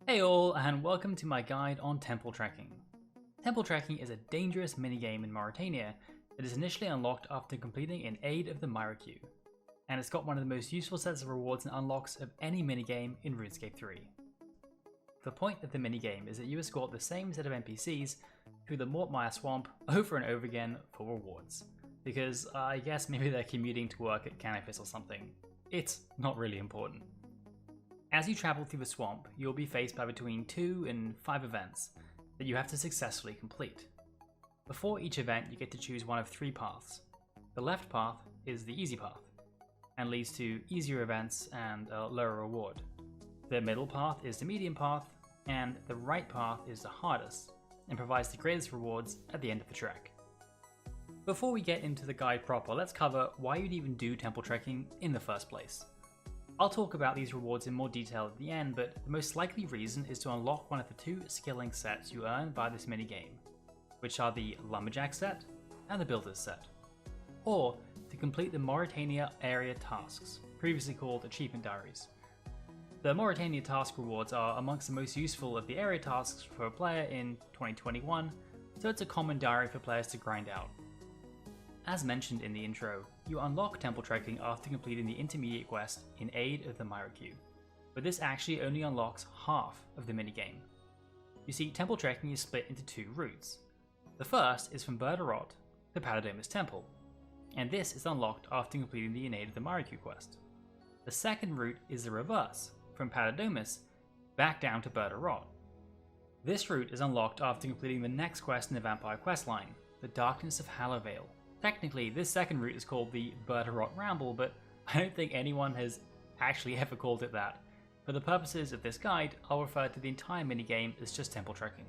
Hey all, and welcome to my guide on temple tracking. Temple tracking is a dangerous minigame in Mauritania that is initially unlocked after completing an Aid of the Myrique, and it's got one of the most useful sets of rewards and unlocks of any minigame in RuneScape 3. The point of the minigame is that you escort the same set of NPCs through the Mortmire swamp over and over again for rewards, because I guess maybe they're commuting to work at Canifis or something. It's not really important. As you travel through the swamp, you'll be faced by between 2 and 5 events that you have to successfully complete. Before each event, you get to choose one of 3 paths. The left path is the easy path, and leads to easier events and a lower reward. The middle path is the medium path, and the right path is the hardest, and provides the greatest rewards at the end of the trek. Before we get into the guide proper, let's cover why you'd even do temple trekking in the first place. I'll talk about these rewards in more detail at the end, but the most likely reason is to unlock one of the 2 skilling sets you earn by this minigame, which are the Lumberjack set and the Builder's set, or to complete the Mauritania area tasks, previously called achievement diaries. The Mauritania task rewards are amongst the most useful of the area tasks for a player in 2021, so it's a common diary for players to grind out. As mentioned in the intro, you unlock temple trekking after completing the intermediate quest in Aid of the Myrique, but this actually only unlocks half of the minigame. You see, temple trekking is split into 2 routes. The first is from Burgh to Rott to Patadomus Temple, and this is unlocked after completing the Aid of the Myrique quest. The second route is the reverse, from Patadomus back down to Burgh to Rott. This route is unlocked after completing the next quest in the Vampire questline, the Darkness of Hallervale. Technically, this second route is called the Burgh to Rott Ramble, but I don't think anyone has actually ever called it that. For the purposes of this guide, I'll refer to the entire minigame as just temple trekking.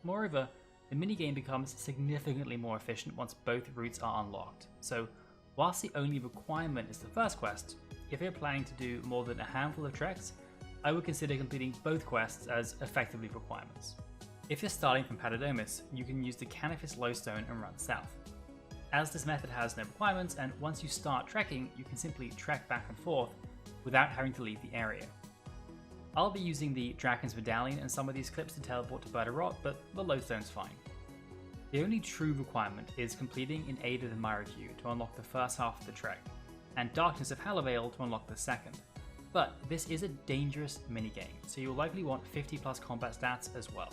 Moreover, the minigame becomes significantly more efficient once both routes are unlocked, so whilst the only requirement is the first quest, if you're planning to do more than a handful of treks, I would consider completing both quests as effectively requirements. If you're starting from Patadomus, you can use the Canifis Lodestone and run south. As this method has no requirements, and once you start trekking, you can simply trek back and forth without having to leave the area. I'll be using the Dragon's Medallion in some of these clips to teleport to Burgh to Rott, but the Lodestone's fine. The only true requirement is completing an Aid of the Myrique to unlock the first half of the trek, and Darkness of Hallervale to unlock the second. But this is a dangerous minigame, so you'll likely want 50 plus combat stats as well.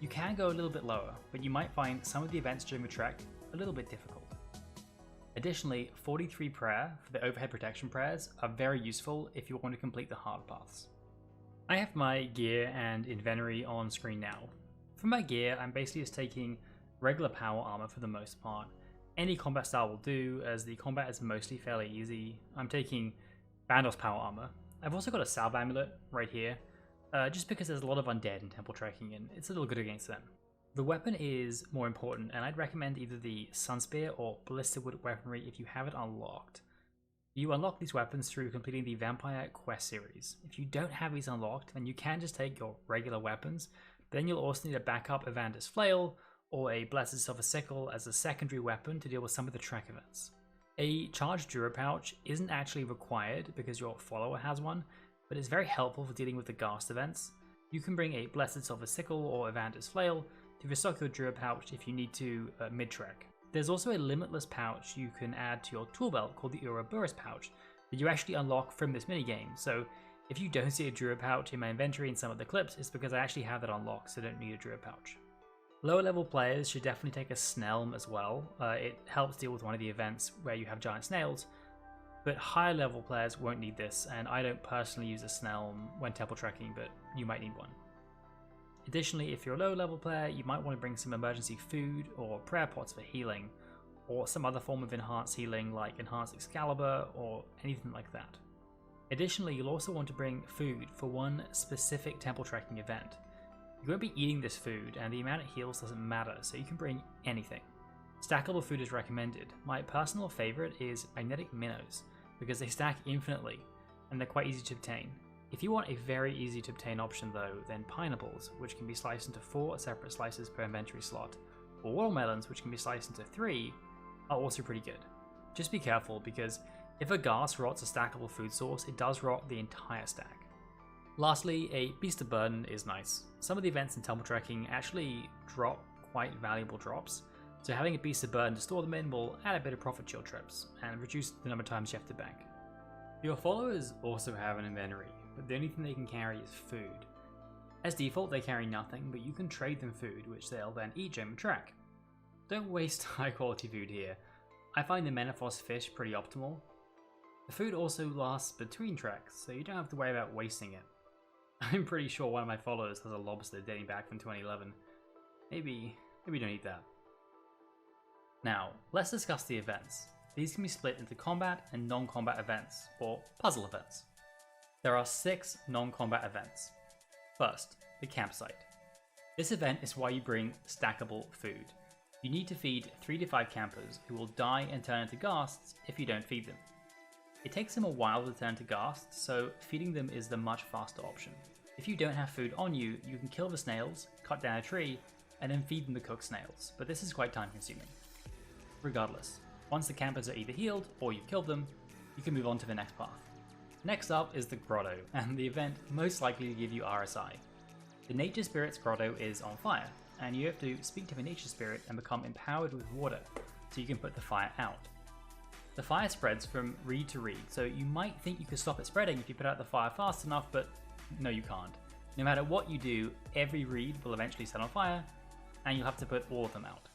You can go a little bit lower, but you might find some of the events during the trek a little bit difficult. Additionally, 43 prayer for the overhead protection prayers are very useful if you want to complete the hard paths. I have my gear and inventory on screen now. For my gear, I'm basically just taking regular power armor for the most part. Any combat style will do, as the combat is mostly fairly easy. I'm taking Bandos power armor. I've also got a salve amulet right here, just because there's a lot of undead in temple trekking and it's a little good against them. The weapon is more important, and I'd recommend either the Sunspear or Blisterwood weaponry if you have it unlocked. You unlock these weapons through completing the Vampire quest series. If you don't have these unlocked, then you can just take your regular weapons, but then you'll also need a backup Evander's Flail or a Blessed Silver Sickle as a secondary weapon to deal with some of the trek events. A charged Dura pouch isn't actually required because your follower has one, but it's very helpful for dealing with the Ghast events. You can bring a Blessed Silver Sickle or Evander's Flail to restock your Dura pouch if you need to mid-trek. There's also a limitless pouch you can add to your tool belt called the Ouroboros pouch that you actually unlock from this minigame, so if you don't see a Dura pouch in my inventory in some of the clips, it's because I actually have that unlocked, so I don't need a Dura pouch. Lower level players should definitely take a Snelm as well. It helps deal with one of the events where you have giant snails, but higher level players won't need this, and I don't personally use a Snelm when temple trekking, but you might need one. Additionally, if you're a low level player, you might want to bring some emergency food or prayer pots for healing, or some other form of enhanced healing like Enhanced Excalibur or anything like that. Additionally, you'll also want to bring food for one specific temple trekking event. You won't be eating this food, and the amount it heals doesn't matter, so you can bring anything. Stackable food is recommended. My personal favourite is Magnetic Minnows, because they stack infinitely, and they're quite easy to obtain. If you want a very easy to obtain option though, then pineapples, which can be sliced into 4 separate slices per inventory slot, or watermelons, which can be sliced into 3, are also pretty good. Just be careful, because if a Ghast rots a stackable food source, it does rot the entire stack. Lastly, a Beast of Burden is nice. Some of the events in temple trekking actually drop quite valuable drops, so having a Beast of Burden to store them in will add a bit of profit to your trips, and reduce the number of times you have to bank. Your followers also have an inventory, but the only thing they can carry is food. As default they carry nothing, but you can trade them food, which they'll then eat during the trek. Don't waste high quality food here. I find the Menopause fish pretty optimal. The food also lasts between treks, so you don't have to worry about wasting it. I'm pretty sure one of my followers has a lobster dating back from 2011. Maybe don't eat that. Now, let's discuss the events. These can be split into combat and non-combat events, or puzzle events. There are 6 non-combat events. First, the campsite. This event is why you bring stackable food. You need to feed 3 to 5 campers who will die and turn into ghasts if you don't feed them. It takes them a while to turn to ghasts, so feeding them is the much faster option. If you don't have food on you, you can kill the snails, cut down a tree, and then feed them the cooked snails, but this is quite time consuming. Regardless, once the campers are either healed or you've killed them, you can move on to the next path. Next up is the grotto, and the event most likely to give you RSI. The nature spirit's grotto is on fire, and you have to speak to the nature spirit and become empowered with water, so you can put the fire out. The fire spreads from reed to reed, so you might think you could stop it spreading if you put out the fire fast enough, but no you can't. No matter what you do, every reed will eventually set on fire, and you'll have to put all of them out.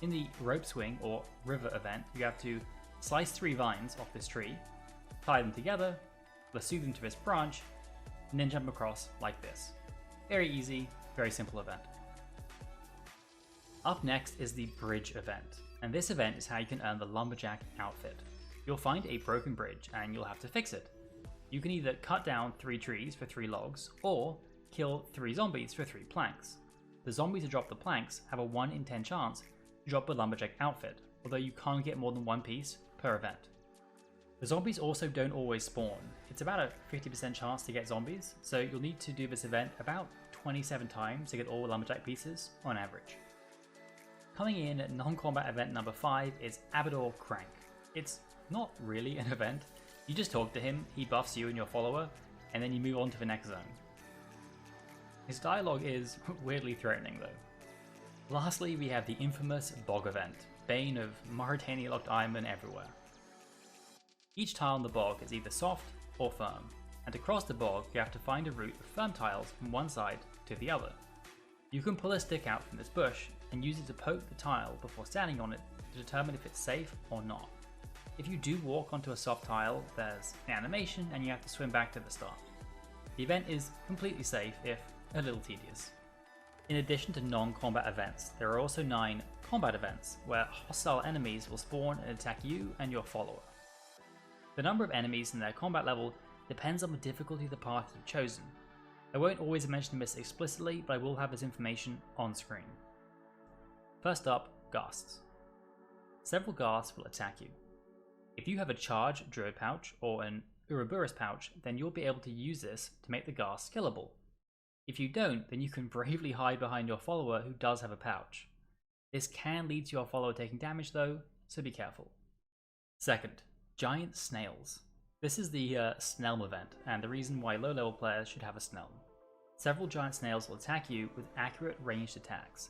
In the rope swing or river event, you have to slice 3 vines off this tree, tie them together, lasso them to this branch, and then jump across like this. Very easy, very simple event. Up next is the bridge event, and this event is how you can earn the Lumberjack outfit. You'll find a broken bridge and you'll have to fix it. You can either cut down 3 trees for 3 logs, or kill 3 zombies for 3 planks. The zombies who drop the planks have a 1 in 10 chance to drop the Lumberjack outfit, although you can't get more than 1 piece per event. The zombies also don't always spawn. It's about a 50% chance to get zombies, so you'll need to do this event about 27 times to get all the Lumberjack pieces on average. Coming in at non-combat event number 5 is Abador Crank. It's not really an event. You just talk to him, he buffs you and your follower, and then you move on to the next zone. His dialogue is weirdly threatening though. Lastly, we have the infamous Bog event, bane of Mauritania-locked Ironmen everywhere. Each tile in the bog is either soft or firm, and to cross the bog you have to find a route of firm tiles from one side to the other. You can pull a stick out from this bush and use it to poke the tile before standing on it to determine if it's safe or not. If you do walk onto a soft tile, there's an animation and you have to swim back to the start. The event is completely safe, if a little tedious. In addition to non-combat events, there are also 9 combat events, where hostile enemies will spawn and attack you and your follower. The number of enemies and their combat level depends on the difficulty of the path you've chosen. I won't always mention this explicitly, but I will have this information on screen. First up, Ghasts. Several Ghasts will attack you. If you have a charge druid pouch or an Ouroboros pouch, then you'll be able to use this to make the Ghasts killable. If you don't, then you can bravely hide behind your follower who does have a pouch. This can lead to your follower taking damage though, so be careful. Second, giant snails. This is the Snelm event, and the reason why low level players should have a Snelm. Several giant snails will attack you with accurate ranged attacks.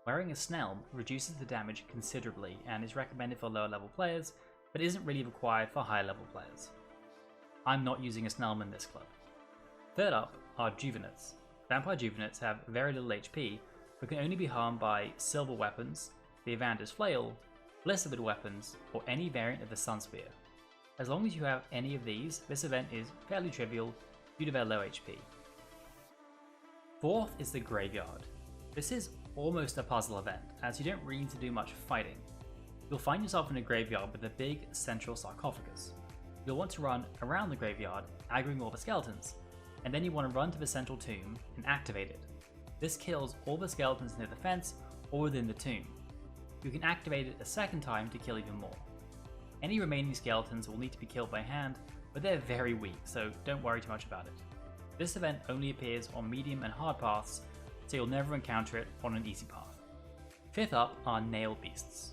Wearing a Snelm reduces the damage considerably and is recommended for lower level players, but isn't really required for higher level players. I'm not using a Snelm in this club. Third up are Juvenates. Vampire Juvenates have very little HP, but can only be harmed by silver weapons, the Evander's Flail, blistered weapons, or any variant of the Sun Spear. As long as you have any of these, this event is fairly trivial due to their low HP. Fourth is the Graveyard. This is almost a puzzle event, as you don't really need to do much fighting. You'll find yourself in a graveyard with a big central sarcophagus. You'll want to run around the graveyard, aggroing all the skeletons, and then you want to run to the central tomb and activate it. This kills all the skeletons near the fence or within the tomb. You can activate it a second time to kill even more. Any remaining skeletons will need to be killed by hand, but they're very weak, so don't worry too much about it. This event only appears on medium and hard paths, so you'll never encounter it on an easy path. Fifth up are Nail Beasts.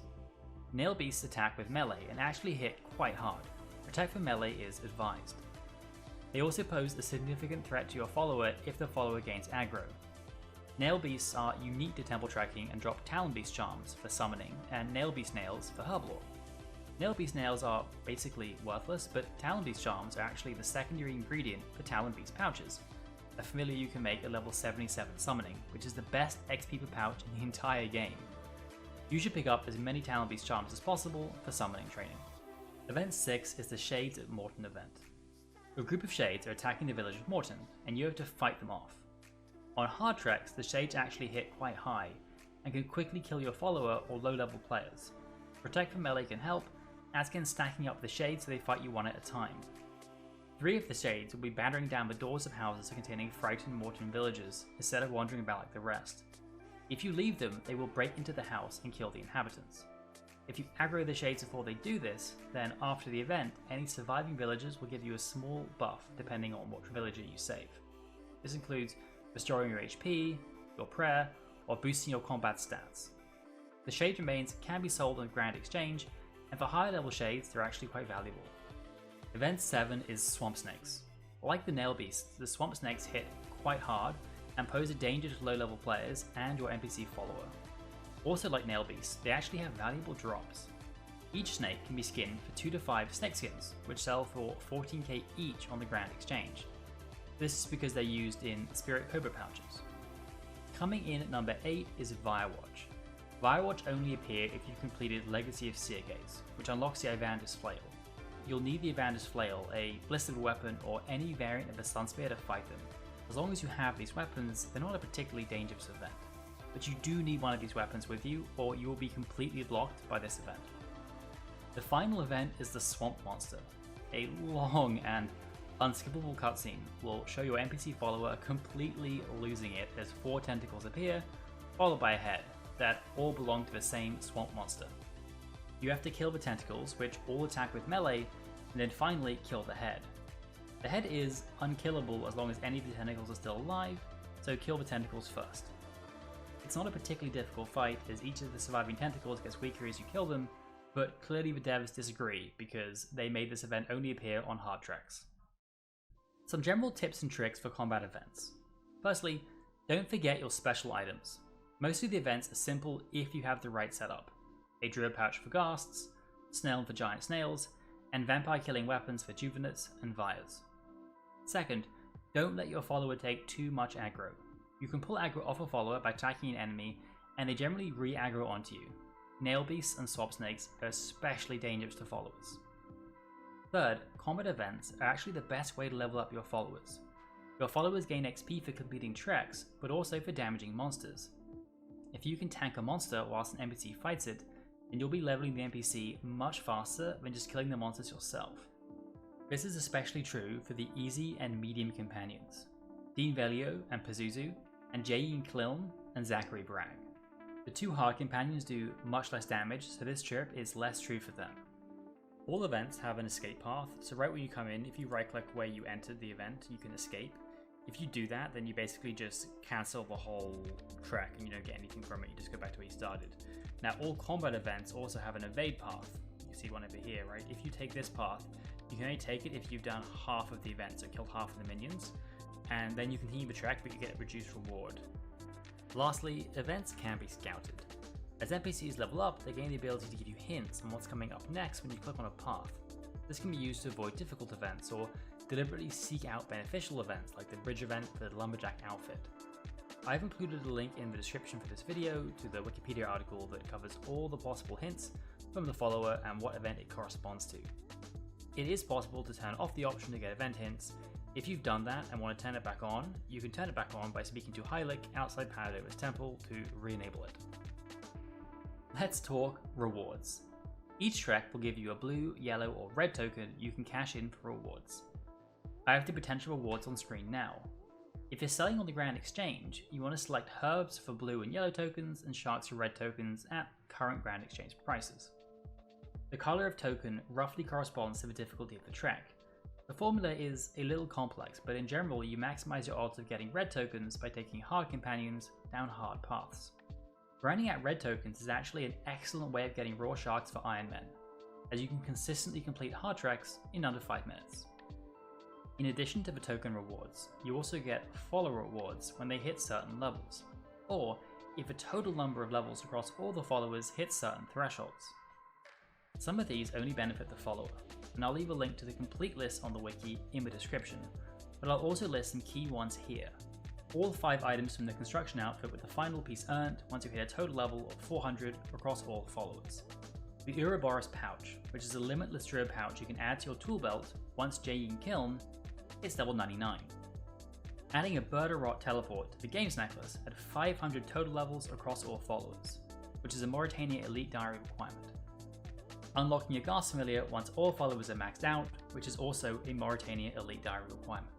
Nail Beasts attack with melee and actually hit quite hard. Protect from melee is advised. They also pose a significant threat to your follower if the follower gains aggro. Nail Beasts are unique to temple tracking and drop Talon Beast charms for summoning and Nail Beast nails for herblore. Nail Beast nails are basically worthless, but Talon Beast charms are actually the secondary ingredient for Talon Beast pouches, a familiar you can make at level 77 summoning, which is the best XP per pouch in the entire game. You should pick up as many Talon Beast charms as possible for summoning training. Event 6 is the Shades at Morton event. A group of Shades are attacking the village of Morton, and you have to fight them off. On hard treks, the Shades actually hit quite high, and can quickly kill your follower or low level players. Protect from melee can help, as can stacking up the Shades so they fight you one at a time. 3 of the Shades will be battering down the doors of houses containing frightened Morton villagers, instead of wandering about like the rest. If you leave them, they will break into the house and kill the inhabitants. If you aggro the Shades before they do this, then after the event, any surviving villagers will give you a small buff depending on what villager you save. This includes restoring your HP, your prayer, or boosting your combat stats. The Shade remains can be sold on Grand Exchange, and for higher level Shades they're actually quite valuable. Event 7 is Swamp Snakes. Like the Nail Beasts, the Swamp Snakes hit quite hard and pose a danger to low level players and your NPC follower. Also like Nail Beasts, they actually have valuable drops. Each snake can be skinned for 2 to 5 snake skins, which sell for 14k each on the Grand Exchange. This is because they're used in Spirit Cobra pouches. Coming in at number 8 is Firewatch. Firewatch only appear if you've completed Legacy of Seergaze, which unlocks the Evander's Flail. You'll need the Evander's Flail, a blissed weapon, or any variant of a Sun Spear to fight them. As long as you have these weapons, they're not a particularly dangerous event. But you do need one of these weapons with you, or you will be completely blocked by this event. The final event is the Swamp Monster. A long and unskippable cutscene will show your NPC follower completely losing it as 4 tentacles appear, followed by a head, that all belong to the same Swamp Monster. You have to kill the tentacles, which all attack with melee, and then finally kill the head. The head is unkillable as long as any of the tentacles are still alive, so kill the tentacles first. It's not a particularly difficult fight, as each of the surviving tentacles gets weaker as you kill them, but clearly the devs disagree because they made this event only appear on hard treks. Some general tips and tricks for combat events. Firstly, don't forget your special items. Most of the events are simple if you have the right setup. A druid pouch for ghasts, snail for giant snails, and vampire killing weapons for juvenites and vires. Second, don't let your follower take too much aggro. You can pull aggro off a follower by attacking an enemy, and they generally re-aggro onto you. Nail Beasts and Swamp Snakes are especially dangerous to followers. Third, combat events are actually the best way to level up your followers. Your followers gain XP for completing treks, but also for damaging monsters. If you can tank a monster whilst an NPC fights it, then you'll be leveling the NPC much faster than just killing the monsters yourself. This is especially true for the easy and medium companions, Dean Velio and Pazuzu, and Jayin Kliln and Zachary Bragg. The 2 hard companions do much less damage, so this trip is less true for them. All events have an escape path, so right when you come in, if you right click where you entered the event, you can escape. If you do that, then you basically just cancel the whole trek and you don't get anything from it, you just go back to where you started. Now all combat events also have an evade path. You see one over here, right? If you take this path, you can only take it if you've done half of the event, so killed half of the minions, and then you continue the trek but you get a reduced reward. Lastly, events can be scouted. As NPCs level up, they gain the ability to give you hints on what's coming up next when you click on a path. This can be used to avoid difficult events or deliberately seek out beneficial events like the bridge event for the Lumberjack outfit. I've included a link in the description for this video to the Wikipedia article that covers all the possible hints from the follower and what event it corresponds to. It is possible to turn off the option to get event hints. If you've done that and want to turn it back on, you can turn it back on by speaking to Hylic outside Paradova's temple to re-enable it. Let's talk rewards. Each trek will give you a blue, yellow, or red token you can cash in for rewards. I have the potential rewards on screen now. If you're selling on the Grand Exchange, you want to select herbs for blue and yellow tokens and sharks for red tokens at current Grand Exchange prices. The color of token roughly corresponds to the difficulty of the trek. The formula is a little complex, but in general you maximize your odds of getting red tokens by taking hard companions down hard paths. Grinding out red tokens is actually an excellent way of getting raw sharks for Ironmen, as you can consistently complete hard treks in under 5 minutes. In addition to the token rewards, you also get follower rewards when they hit certain levels, or if a total number of levels across all the followers hits certain thresholds. Some of these only benefit the follower, and I'll leave a link to the complete list on the wiki in the description, but I'll also list some key ones here. All 5 items from the construction outfit with the final piece earned once you hit a total level of 400 across all followers. The Ouroboros pouch, which is a limitless drill pouch you can add to your tool belt once Jayin Kiln, is level 99. Adding a Burgh Rott teleport to the games necklace at 500 total levels across all followers, which is a Mauritania Elite Diary requirement. Unlocking a Ghast familiar once all followers are maxed out, which is also a Mauritania Elite Diary requirement.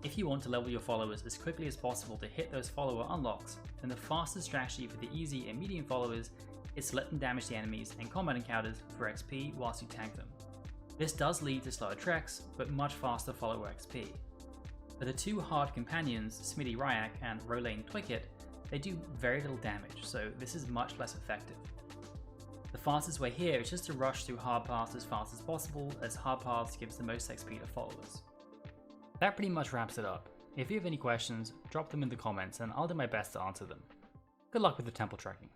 If you want to level your followers as quickly as possible to hit those follower unlocks, then the fastest strategy for the easy and medium followers is to let them damage the enemies and combat encounters for XP whilst you tank them. This does lead to slower treks, but much faster follower XP. For the 2 hard companions, Smitty Ryak and Rolane Twicket, they do very little damage, so this is much less effective. The fastest way here is just to rush through hard paths as fast as possible, as hard paths gives the most XP to followers. That pretty much wraps it up. If you have any questions, drop them in the comments and I'll do my best to answer them. Good luck with the temple trekking.